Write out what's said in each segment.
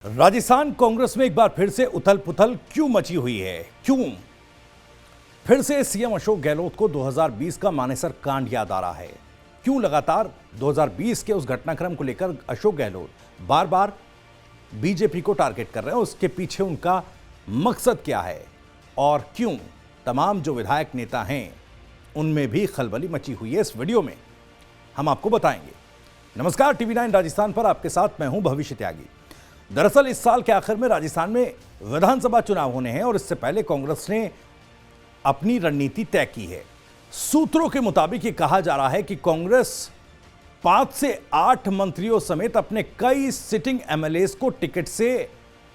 राजस्थान कांग्रेस में एक बार फिर से उथल पुथल क्यों मची हुई है? क्यों फिर से सीएम अशोक गहलोत को 2020 का मानेसर कांड याद आ रहा है? क्यों लगातार 2020 के उस घटनाक्रम को लेकर अशोक गहलोत बार बार बीजेपी को टारगेट कर रहे हैं? उसके पीछे उनका मकसद क्या है? और क्यों तमाम जो विधायक नेता हैं उनमें भी खलबली मची हुई है? इस वीडियो में हम आपको बताएंगे। नमस्कार, टीवी 9 राजस्थान पर आपके साथ मैं हूं भविष्य त्यागी। दरअसल इस साल के आखिर में राजस्थान में विधानसभा चुनाव होने हैं और इससे पहले कांग्रेस ने अपनी रणनीति तय की है। सूत्रों के मुताबिक ये कहा जा रहा है कि कांग्रेस 5 से 8 मंत्रियों समेत अपने कई सिटिंग एमएलएस को टिकट से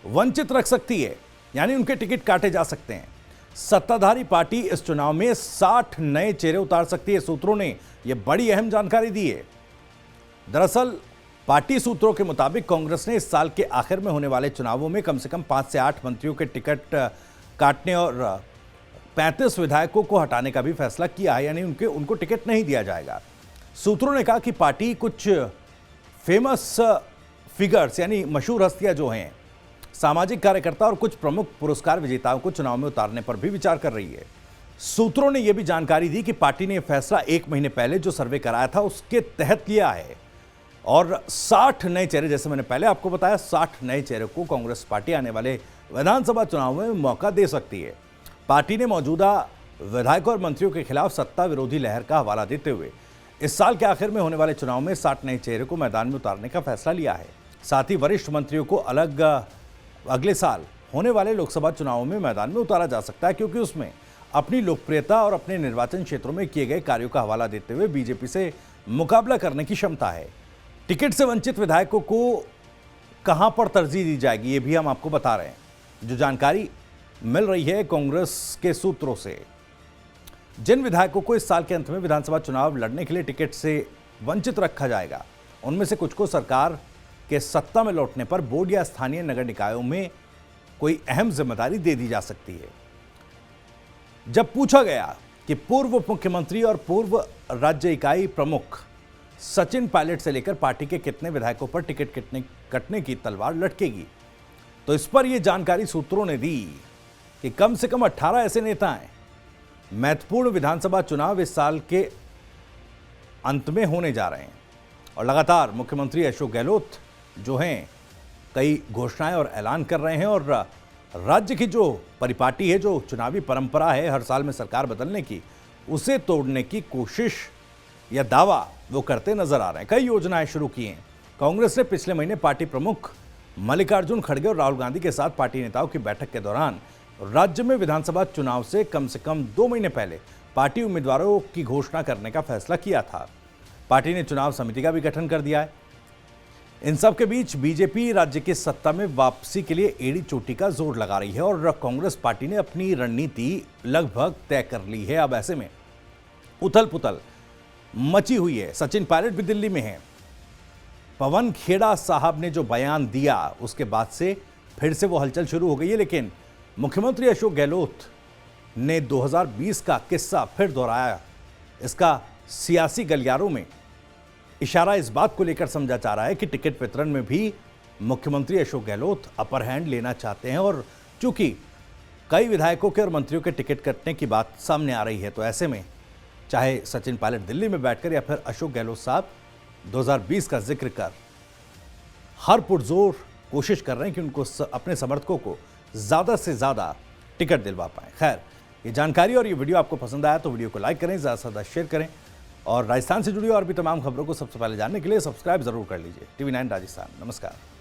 वंचित रख सकती है, यानी उनके टिकट काटे जा सकते हैं। सत्ताधारी पार्टी इस चुनाव में 60 नए चेहरे उतार सकती है। सूत्रों ने यह बड़ी अहम जानकारी दी है। दरअसल पार्टी सूत्रों के मुताबिक कांग्रेस ने इस साल के आखिर में होने वाले चुनावों में कम से कम 5 से 8 मंत्रियों के टिकट काटने और 35 विधायकों को हटाने का भी फैसला किया है, यानी उनको टिकट नहीं दिया जाएगा। सूत्रों ने कहा कि पार्टी कुछ फेमस फिगर्स यानी मशहूर हस्तियां जो हैं, सामाजिक कार्यकर्ता और कुछ प्रमुख पुरस्कार विजेताओं को चुनाव में उतारने पर भी विचार कर रही है। सूत्रों ने यह भी जानकारी दी कि पार्टी ने यह फैसला 1 महीने पहले जो सर्वे कराया था उसके तहत लिया है और 60 नए चेहरे, जैसे मैंने पहले आपको बताया, 60 नए चेहरे को कांग्रेस पार्टी आने वाले विधानसभा चुनाव में मौका दे सकती है। पार्टी ने मौजूदा विधायकों और मंत्रियों के खिलाफ सत्ता विरोधी लहर का हवाला देते हुए इस साल के आखिर में होने वाले चुनाव में 60 नए चेहरे को मैदान में उतारने का फैसला लिया है। साथ ही वरिष्ठ मंत्रियों को अगले साल होने वाले लोकसभा चुनावों में मैदान में उतारा जा सकता है, क्योंकि उसमें अपनी लोकप्रियता और अपने निर्वाचन क्षेत्रों में किए गए कार्यों का हवाला देते हुए बीजेपी से मुकाबला करने की क्षमता है। टिकट से वंचित विधायकों को कहां पर तरजीह दी जाएगी, ये भी हम आपको बता रहे हैं। जो जानकारी मिल रही है कांग्रेस के सूत्रों से, जिन विधायकों को इस साल के अंत में विधानसभा चुनाव लड़ने के लिए टिकट से वंचित रखा जाएगा, उनमें से कुछ को सरकार के सत्ता में लौटने पर बोर्ड या स्थानीय नगर निकायों में कोई अहम जिम्मेदारी दे दी जा सकती है। जब पूछा गया कि पूर्व मुख्यमंत्री और पूर्व राज्य इकाई प्रमुख सचिन पायलट से लेकर पार्टी के कितने विधायकों पर टिकट कटने की तलवार लटकेगी, तो इस पर यह जानकारी सूत्रों ने दी कि कम से कम 18 ऐसे नेता हैं। महत्वपूर्ण विधानसभा चुनाव इस साल के अंत में होने जा रहे हैं और लगातार मुख्यमंत्री अशोक गहलोत जो हैं कई घोषणाएं और ऐलान कर रहे हैं और राज्य की जो परिपाटी है, जो चुनावी परंपरा है हर साल में सरकार बदलने की, उसे तोड़ने की कोशिश या दावा वो करते नजर आ रहे हैं। कई योजनाएं शुरू की हैं। कांग्रेस ने पिछले महीने पार्टी प्रमुख मल्लिकार्जुन खड़गे और राहुल गांधी के साथ पार्टी नेताओं की बैठक के दौरान राज्य में विधानसभा चुनाव से कम 2 महीने पहले पार्टी उम्मीदवारों की घोषणा करने का फैसला किया था। पार्टी ने चुनाव समिति का भी गठन कर दिया है। इन सब के बीच बीजेपी राज्य की सत्ता में वापसी के लिए एड़ी चोटी का जोर लगा रही है और कांग्रेस पार्टी ने अपनी रणनीति लगभग तय कर ली है। अब ऐसे में उथल पुथल मची हुई है। सचिन पायलट भी दिल्ली में हैं। पवन खेड़ा साहब ने जो बयान दिया उसके बाद से फिर से वो हलचल शुरू हो गई है, लेकिन मुख्यमंत्री अशोक गहलोत ने 2020 का किस्सा फिर दोहराया। इसका सियासी गलियारों में इशारा इस बात को लेकर समझा जा रहा है कि टिकट वितरण में भी मुख्यमंत्री अशोक गहलोत अपर हैंड लेना चाहते हैं और चूंकि कई विधायकों के और मंत्रियों के टिकट कटने की बात सामने आ रही है, तो ऐसे में चाहे सचिन पायलट दिल्ली में बैठकर या फिर अशोक गहलोत साहब 2020 का जिक्र कर हर पुरजोर कोशिश कर रहे हैं कि उनको अपने समर्थकों को ज़्यादा से ज़्यादा टिकट दिलवा पाएं। खैर, ये जानकारी और ये वीडियो आपको पसंद आया तो वीडियो को लाइक करें, ज़्यादा से ज़्यादा शेयर करें और राजस्थान से जुड़ी और भी तमाम खबरों को सबसे पहले जानने के लिए सब्सक्राइब जरूर कर लीजिए। टीवी 9 राजस्थान। नमस्कार।